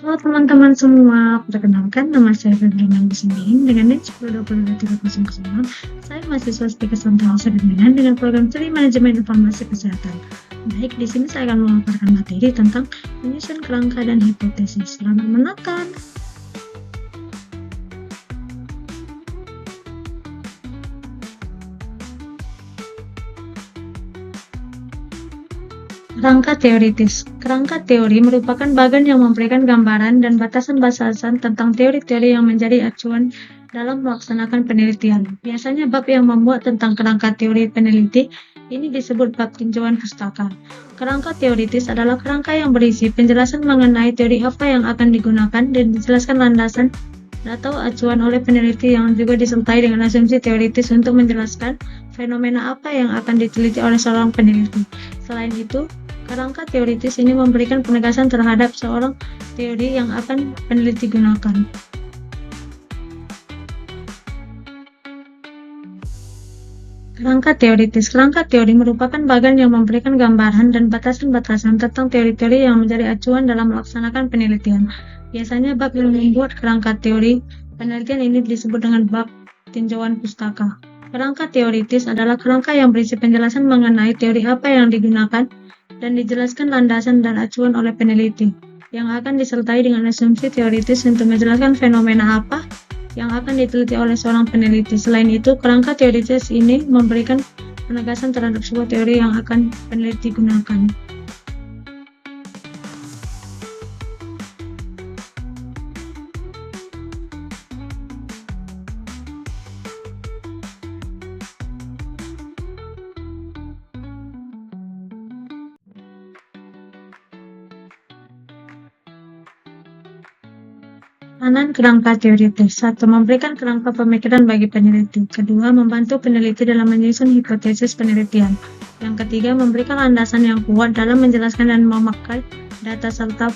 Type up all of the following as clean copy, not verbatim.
Halo teman-teman semua, perkenalkan nama saya Febriana Gusinding dengan NIM 10203009. Saya mahasiswa Stika Santara Sedemikian dengan program Studi Manajemen Informasi Kesehatan. Baik, di sini saya akan memaparkan materi tentang menyusun kerangka dan hipotesis. Selamat menonton. Kerangka teoritis. Kerangka teori merupakan bagan yang memberikan gambaran dan batasan-batasan tentang teori-teori yang menjadi acuan dalam melaksanakan penelitian. Biasanya bab yang memuat tentang kerangka teori peneliti ini disebut bab tinjauan pustaka. Kerangka teoritis adalah kerangka yang berisi penjelasan mengenai teori apa yang akan digunakan dan dijelaskan landasan atau acuan oleh peneliti yang juga disertai dengan asumsi teoritis untuk menjelaskan fenomena apa yang akan diteliti oleh seorang peneliti. Selain itu, kerangka teoritis ini memberikan penegasan terhadap seorang teori yang akan peneliti gunakan. Kerangka teoritis. Kerangka teori merupakan bagan yang memberikan gambaran dan batasan-batasan tentang teori-teori yang menjadi acuan dalam melaksanakan penelitian. Biasanya bab yang membuat kerangka teori penelitian ini disebut dengan bab tinjauan pustaka. Kerangka teoritis adalah kerangka yang berisi penjelasan mengenai teori apa yang digunakan dan dijelaskan landasan dan acuan oleh peneliti, yang akan disertai dengan asumsi teoritis untuk menjelaskan fenomena apa yang akan diteliti oleh seorang peneliti. Selain itu, kerangka teoritis ini memberikan penegasan terhadap sebuah teori yang akan peneliti gunakan. Peranan kerangka teoritis. 1. Memberikan kerangka pemikiran bagi peneliti. Kedua, membantu peneliti dalam menyusun hipotesis penelitian. Yang ketiga, memberikan landasan yang kuat dalam menjelaskan dan memakai data serta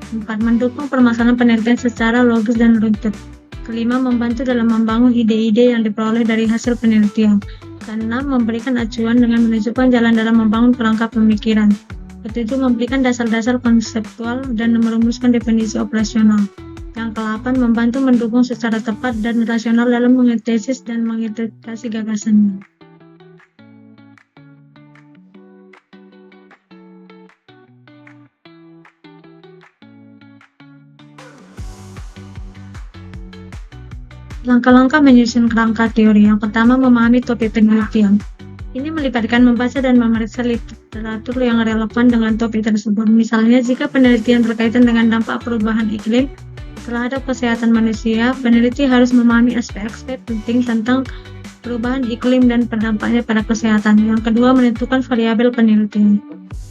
4. Mendukung permasalahan penelitian secara logis dan runtut. Kelima, membantu dalam membangun ide-ide yang diperoleh dari hasil penelitian. Keenam, memberikan acuan dengan menunjukkan jalan dalam membangun kerangka pemikiran. Ketujuh, memberikan dasar-dasar konseptual dan merumuskan definisi operasional. Yang ke-8, membantu mendukung secara tepat dan rasional dalam mengetesis dan mengintegrasi gagasannya. Langkah-langkah menyusun kerangka teori. Yang pertama, memahami topik penelitian. Ini melibatkan membaca dan memeriksa literatur yang relevan dengan topik tersebut. Misalnya, jika penelitian berkaitan dengan dampak perubahan iklim terhadap kesehatan manusia, peneliti harus memahami aspek-aspek penting tentang perubahan iklim dan berdampaknya pada kesehatan. Yang kedua, menentukan variabel penelitian.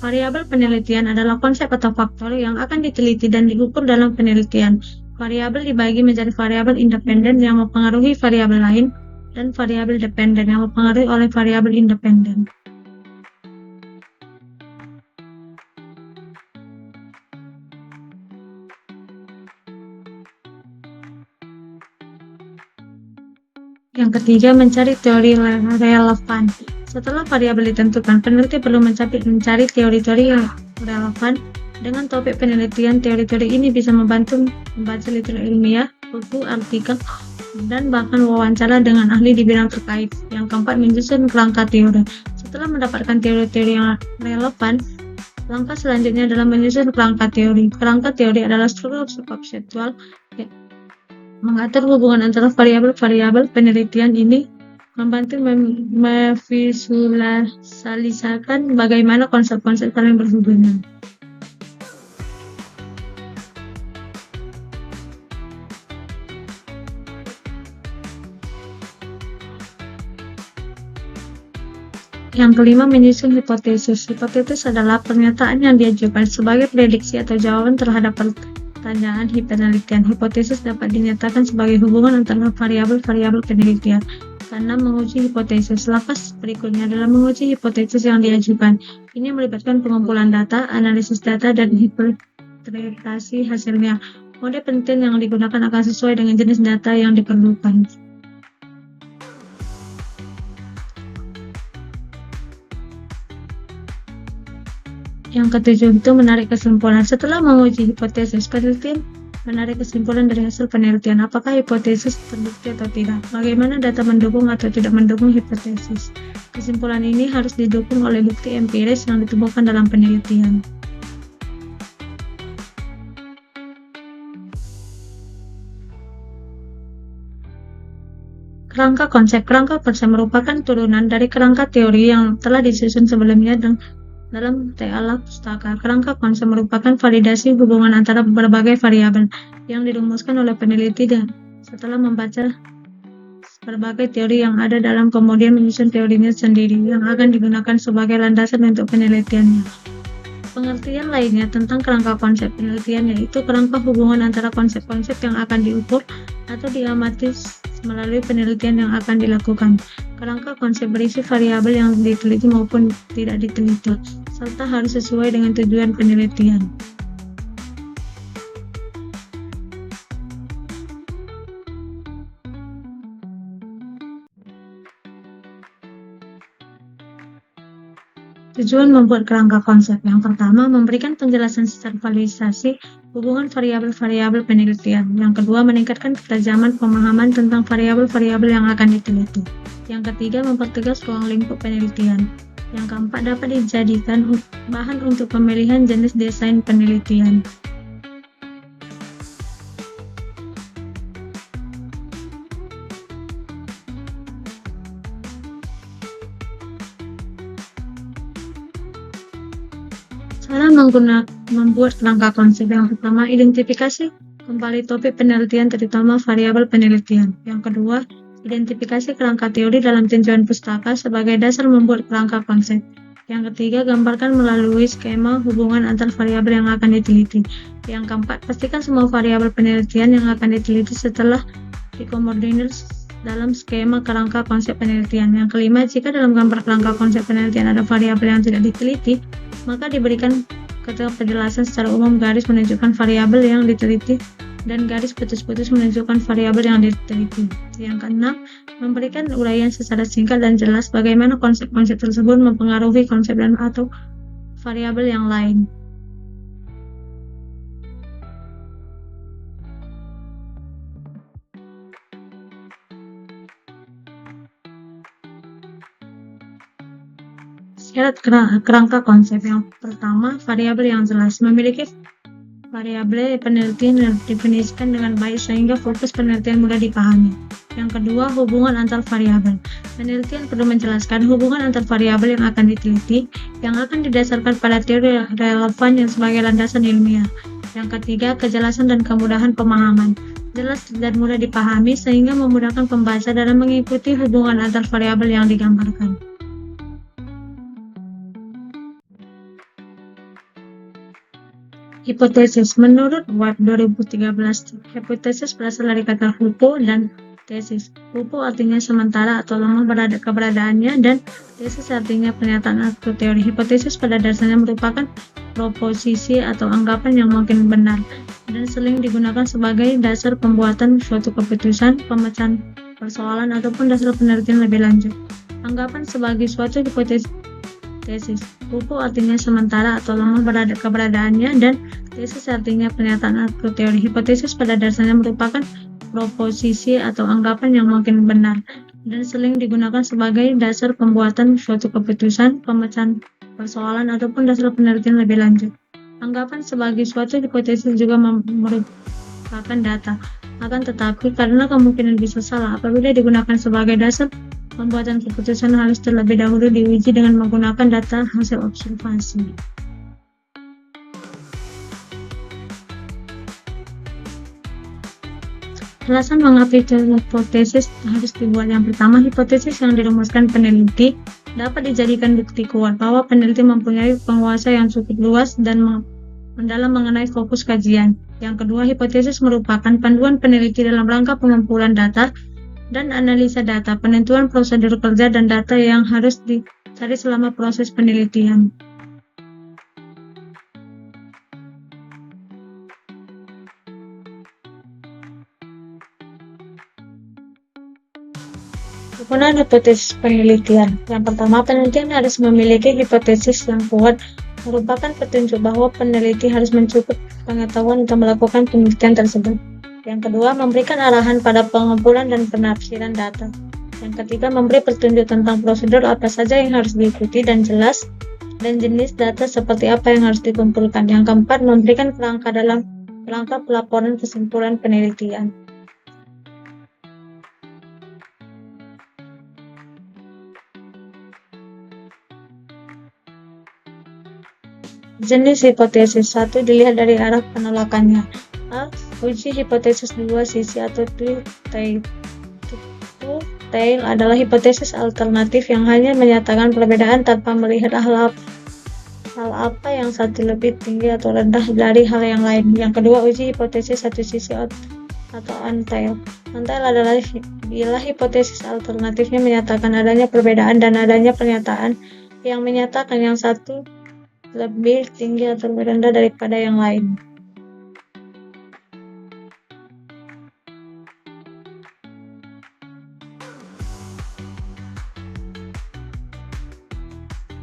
Variabel penelitian adalah konsep atau faktor yang akan diteliti dan diukur dalam penelitian. Variabel dibagi menjadi variabel independen yang mempengaruhi variabel lain dan variabel dependen yang mempengaruhi oleh variabel independen. Yang ketiga, mencari teori relevan. Setelah variabel ditentukan, peneliti perlu mencari teori-teori yang relevan dengan topik penelitian. Teori-teori ini bisa membantu membaca literatur ilmiah, buku, artikel, dan bahkan wawancara dengan ahli di bidang terkait. Yang keempat, menyusun kerangka teori. Setelah mendapatkan teori-teori yang relevan, langkah selanjutnya adalah menyusun kerangka teori. Kerangka teori adalah struktur konseptual mengatur hubungan antara variabel-variabel penelitian. Ini membantu memvisualisasikan bagaimana konsep-konsep saling berhubungan. Yang kelima, menyusun hipotesis. Hipotesis adalah pernyataan yang diajukan sebagai prediksi atau jawaban terhadap pertanyaan penelitian. Hipotesis dapat dinyatakan sebagai hubungan antara variabel-variabel penelitian. Karena menguji hipotesis, langkah berikutnya adalah menguji hipotesis yang diajukan. Ini melibatkan pengumpulan data, analisis data, dan interpretasi hasilnya. Mode penelitian yang digunakan akan sesuai dengan jenis data yang diperlukan. Yang ketujuh itu menarik kesimpulan. Setelah menguji hipotesis, peneliti menarik kesimpulan dari hasil penelitian. Apakah hipotesis terbukti atau tidak? Bagaimana data mendukung atau tidak mendukung hipotesis? Kesimpulan ini harus didukung oleh bukti empiris yang ditemukan dalam penelitian. Kerangka konsep merupakan turunan dari kerangka teori yang telah disusun sebelumnya dalam alam pustaka. Kerangka konsep merupakan validasi hubungan antara berbagai variabel yang dirumuskan oleh peneliti dan setelah membaca berbagai teori yang ada dalam kemudian menyusun teorinya sendiri yang akan digunakan sebagai landasan untuk penelitiannya. Pengertian lainnya tentang kerangka konsep penelitian yaitu kerangka hubungan antara konsep-konsep yang akan diukur atau diamati melalui penelitian yang akan dilakukan. Kerangka konsep berisi variabel yang diteliti maupun tidak diteliti, serta harus sesuai dengan tujuan penelitian. Tujuan membuat kerangka konsep. Yang pertama, memberikan penjelasan secara valisasi hubungan variabel-variabel penelitian. Yang kedua, meningkatkan ketajaman pemahaman tentang variabel-variabel yang akan diteliti. Yang ketiga, mempertegas ruang lingkup penelitian. Yang keempat, dapat dijadikan bahan untuk pemilihan jenis desain penelitian. Cara membuat kerangka konsep. Yang pertama, identifikasi kembali topik penelitian terutama variabel penelitian. Yang kedua, identifikasi kerangka teori dalam tinjauan pustaka sebagai dasar membuat kerangka konsep. Yang ketiga, gambarkan melalui skema hubungan antar variabel yang akan diteliti. Yang keempat, pastikan semua variabel penelitian yang akan diteliti setelah dikoordinir dalam skema kerangka konsep penelitian. Yang kelima, jika dalam gambar kerangka konsep penelitian ada variabel yang tidak diteliti, maka diberikan penjelasan secara umum, garis menunjukkan variabel yang diteliti dan garis putus-putus menunjukkan variabel yang diteliti. Yang keenam, memberikan uraian secara singkat dan jelas bagaimana konsep-konsep tersebut mempengaruhi konsep dan atau variabel yang lain. Syarat kerangka konsep. Yang pertama, variabel yang jelas. Memiliki variabel penelitian yang didefinisikan dengan baik sehingga fokus penelitian mudah dipahami. Yang kedua, hubungan antar variabel. Penelitian perlu menjelaskan hubungan antar variabel yang akan diteliti, yang akan didasarkan pada teori relevan yang sebagai landasan ilmiah. Yang ketiga, kejelasan dan kemudahan pemahaman. Jelas dan mudah dipahami sehingga memudahkan pembaca dalam mengikuti hubungan antar variabel yang digambarkan. Hipotesis. Menurut Webb 2013, hipotesis berasal dari kata hupo dan tesis. Hupo artinya sementara atau lemah keberadaannya, dan tesis artinya pernyataan atau teori. Hipotesis pada dasarnya merupakan proposisi atau anggapan yang mungkin benar dan sering digunakan sebagai dasar pembuatan suatu keputusan, pemecahan persoalan, ataupun dasar penelitian lebih lanjut. Anggapan sebagai suatu hipotesis. Tesis. Hupo artinya sementara atau lemah keberadaannya, dan tesis artinya pernyataan atau teori. Hipotesis pada dasarnya merupakan proposisi atau anggapan yang mungkin benar dan sering digunakan sebagai dasar pembuatan suatu keputusan, pemecahan persoalan, ataupun dasar penelitian lebih lanjut. Anggapan sebagai suatu hipotesis juga merupakan data, akan tetapi karena kemungkinan bisa salah apabila digunakan sebagai dasar pembuatan keputusan, harus terlebih dahulu diuji dengan menggunakan data hasil observasi. Alasan mengapa hipotesis harus dibuat. Yang pertama, hipotesis yang dirumuskan peneliti dapat dijadikan bukti kuat bahwa peneliti mempunyai penguasa yang cukup luas dan mendalam mengenai fokus kajian. Yang kedua, hipotesis merupakan panduan peneliti dalam rangka pengumpulan data dan analisa data, penentuan prosedur kerja dan data yang harus dicari selama proses penelitian. Penggunaan hipotesis penelitian. Yang pertama, penelitian harus memiliki hipotesis yang kuat merupakan petunjuk bahwa peneliti harus mencukup pengetahuan untuk melakukan penelitian tersebut. Yang kedua, memberikan arahan pada pengumpulan dan penafsiran data. Yang ketiga, memberi petunjuk tentang prosedur apa saja yang harus diikuti dan jelas dan jenis data seperti apa yang harus dikumpulkan. Yang keempat, memberikan kerangka dalam rangka pelaporan kesimpulan penelitian. Jenis hipotesis 1 dilihat dari arah penolakannya. A. Uji hipotesis 2 sisi atau two-tail adalah hipotesis alternatif yang hanya menyatakan perbedaan tanpa melihat hal apa yang satu lebih tinggi atau rendah dari hal yang lain. Yang kedua, uji hipotesis satu sisi atau untail. Untail adalah bila hipotesis alternatifnya menyatakan adanya perbedaan dan adanya pernyataan yang menyatakan yang satu lebih tinggi atau lebih rendah daripada yang lain.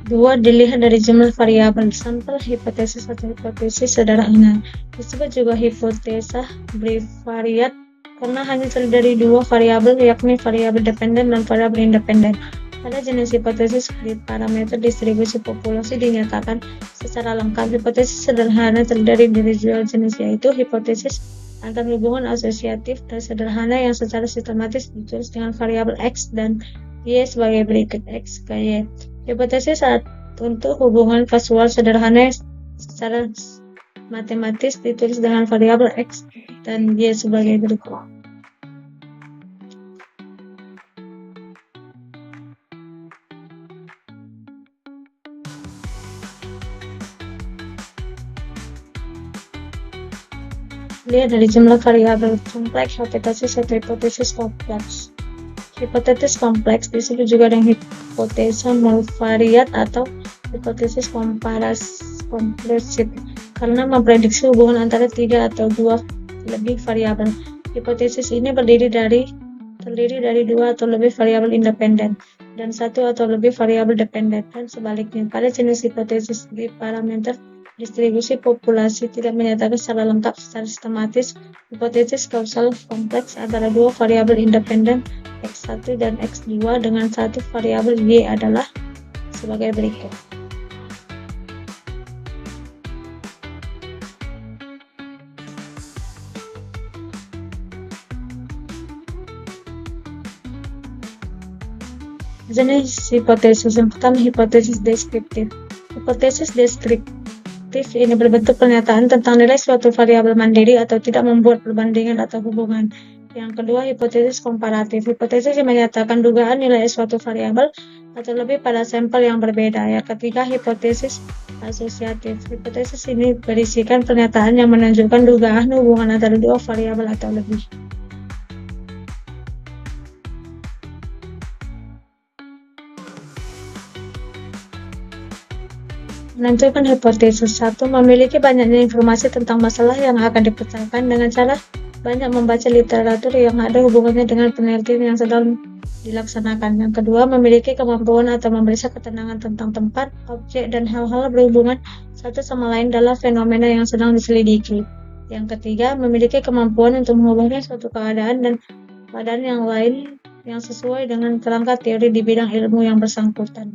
Dua, dilihat dari jumlah variabel. Sampel hipotesis atau hipotesis sederhana disebut juga hipotesa bivariat karena hanya terdiri dari dua variabel, yakni variabel dependen dan variabel independen. Pada jenis hipotesis parameter distribusi populasi dinyatakan secara lengkap. Hipotesis sederhana terdiri dari dua jenis, yaitu hipotesis antar hubungan asosiatif dan sederhana yang secara sistematis ditulis dengan variabel X dan Y sebagai berikut: X ke Y. Hipotesis untuk hubungan kasual sederhana secara matematis ditulis dengan variabel X dan Y sebagai berikut. Lihat dari jumlah variabel. Kompleks hipotesis atau hipotesis kompleks. Hipotesis kompleks disebut juga dengan hipotesa multivariat atau hipotesis kompresif karena memprediksi hubungan antara tiga atau dua lebih variabel. Hipotesis ini terdiri dari dua atau lebih variabel independen dan satu atau lebih variabel dependen, dan sebaliknya. Pada jenis hipotesis di parameter distribusi populasi tidak menyatakan secara lengkap secara sistematis hipotesis kausal kompleks antara dua variabel independen X1 dan X2 dengan satu variabel Y adalah sebagai berikut. Jenis hipotesis yang pertama, hipotesis deskriptif. Hipotesis deskriptif ini berbentuk pernyataan tentang nilai suatu variabel mandiri atau tidak membuat perbandingan atau hubungan. Yang kedua, hipotesis komparatif. Hipotesis yang menyatakan dugaan nilai suatu variabel atau lebih pada sampel yang berbeda. Yang ketiga, hipotesis asosiatif. Hipotesis ini berisikan pernyataan yang menunjukkan dugaan hubungan antara dua variabel atau lebih. Menentukan hipotesis. 1. Memiliki banyaknya informasi tentang masalah yang akan dipecahkan dengan cara banyak membaca literatur yang ada hubungannya dengan penelitian yang sedang dilaksanakan. Yang kedua, memiliki kemampuan atau memeriksa ketenangan tentang tempat, objek, dan hal-hal berhubungan satu sama lain dalam fenomena yang sedang diselidiki. Yang ketiga, memiliki kemampuan untuk menghubungkan suatu keadaan dan keadaan yang lain yang sesuai dengan kerangka teori di bidang ilmu yang bersangkutan.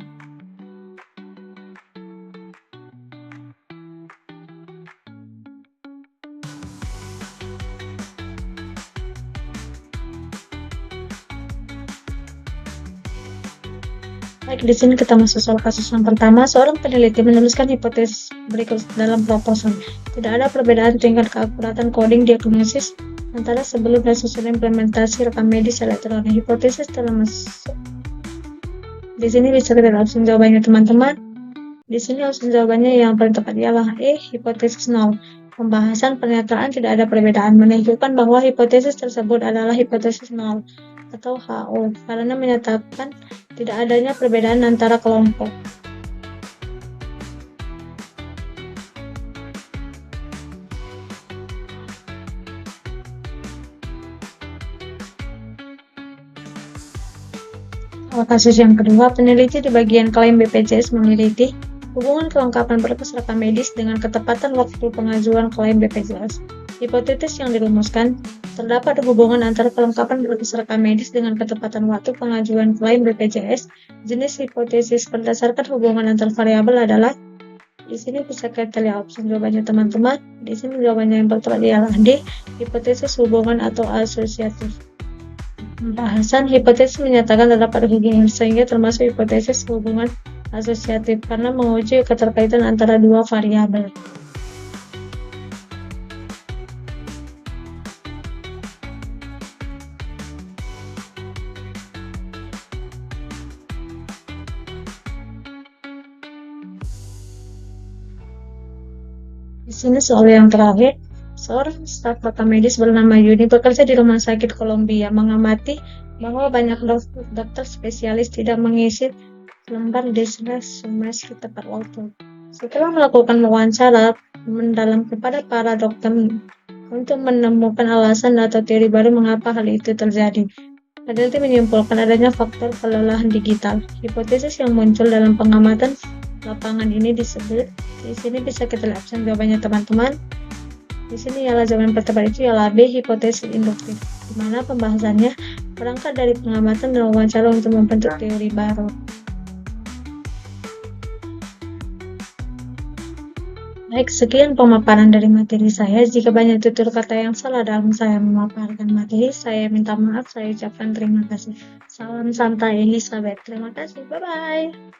Baik, di sini kita masuk soal kasus yang pertama. Seorang peneliti menuliskan hipotesis berikut dalam proposal. Tidak ada perbedaan tingkat keakuratan coding diagnosis antara sebelum dan sesudah implementasi rekam medis elektronik. Hipotesis telah masuk. Di sini bisa kita lihat opsi jawabannya, teman-teman. Di sini opsi jawabannya yang paling tepat ialah E, hipotesis 0. Pembahasan pernyataan tidak ada perbedaan menunjukkan bahwa hipotesis tersebut adalah hipotesis 0 atau HO karena menyatakan tidak adanya perbedaan antara kelompok. Kasus yang kedua, peneliti di bagian klaim BPJS meneliti Hubungan kelengkapan berkas rekam medis dengan ketepatan waktu pengajuan klaim BPJS. Hipotesis yang dirumuskan, terdapat hubungan antara kelengkapan berkas rekam medis dengan ketepatan waktu pengajuan klaim BPJS. Jenis hipotesis berdasarkan hubungan antar variabel adalah, di sini bisa kita lihat opsi jawabannya teman-teman. Di sini jawabannya yang pertama adalah D, hipotesis hubungan atau asosiatif. Pembahasan hipotesis menyatakan terdapat hubungan sehingga termasuk hipotesis hubungan asosiatif karena menguji keterkaitan antara dua variabel. Di sini soal yang terakhir. Seorang staf rekam medis bernama Yuni bekerja di Rumah Sakit Columbia, mengamati bahwa banyak dokter spesialis tidak mengisi lembar resume tepat waktu. Setelah melakukan wawancara mendalam kepada para dokter untuk menemukan alasan atau teori baru mengapa hal itu terjadi, peneliti menyimpulkan adanya faktor kelelahan digital. Hipotesis yang muncul dalam pengamatan lapangan ini disebut, di sini bisa kita lihat jawabannya teman-teman. Di sini ialah jawaban pertama itu ialah B, hipotesis induktif, di mana pembahasannya berangkat dari pengamatan dan wawancara untuk membentuk teori baru. Baik, sekian pemaparan dari materi saya. Jika banyak tutur kata yang salah dalam saya memaparkan materi, saya minta maaf, saya ucapkan terima kasih. Salam santai Elizabeth. Terima kasih. Bye-bye.